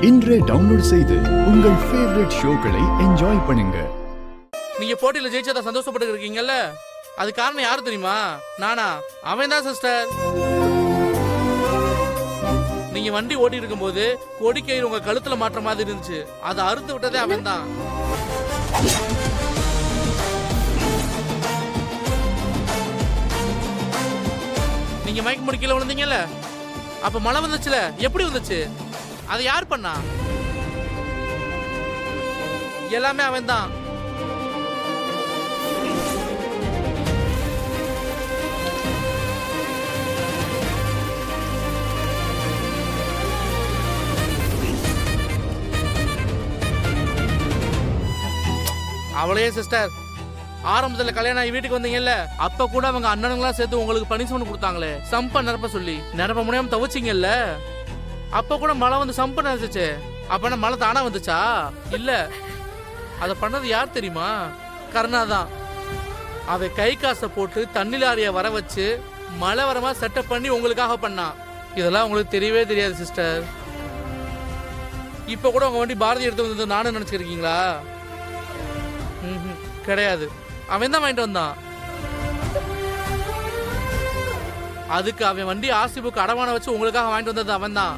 இன்றே டவுன்லோட் செய்து உங்கள் ஃபேவரட் ஷோக்களை என்ஜாய் பண்ணுங்க. நீங்க போட்டியில ஜெயிச்சதா சந்தோஷப்பட்டு இருக்கீங்கல்ல, அது காரணம் யாரு தெரியுமா? நானா? அவன் தான் சிஸ்டர். நீங்க வண்டி ஓட்டி இருக்கும் போது கொடிக்கயிறு உங்க கழுத்துல மாற்ற மாதிரி இருந்துச்சு, அதை அறுத்து விட்டதே அவன் தான். நீங்க மயக்க முடிக்கல விழுந்தீங்கல்ல, அப்ப மழை வந்துச்சுல, எப்படி வந்துச்சு? அதை யார் பண்ணா? எல்லாமே அவன் தான். அவளையே சிஸ்டர், ஆரம்பத்துல கல்யாணம் ஆகி வீட்டுக்கு வந்தீங்கல்ல, அப்ப கூட அவங்க அண்ணனுங்களா சேர்த்து உங்களுக்கு பனிஷ்மெண்ட் கொடுத்தாங்களே, சம்ப நிரப்ப சொல்லி. நிரப்ப முடியாம தவிச்சிங்கல்ல, அப்ப கூட மழை வந்து சம்ப நினைச்சிச்சு. அப்ப மழை தானா வந்துச்சா? இல்ல, அத பண்ணது யார் தெரியுமா? கருணாதான். அவ கை காசை போட்டு தண்ணி லாரிய வர வச்சு மழை வரமா செட்டப் பண்ணி உங்களுக்காக பண்ணான். இதெல்லாம் உங்களுக்கு தெரியவே தெரியாது சிஸ்டர். இப்ப கூட உங்க வண்டி பாரதி எடுத்து வந்தது நானும் நினைச்சிருக்கீங்களா? கிடையாது, அவன் தான் வாங்கிட்டு வந்தான். அதுக்கு அவன் வண்டி ஆர்சி புக் அடமான வச்சு உங்களுக்காக வாங்கிட்டு வந்தது அவன் தான்.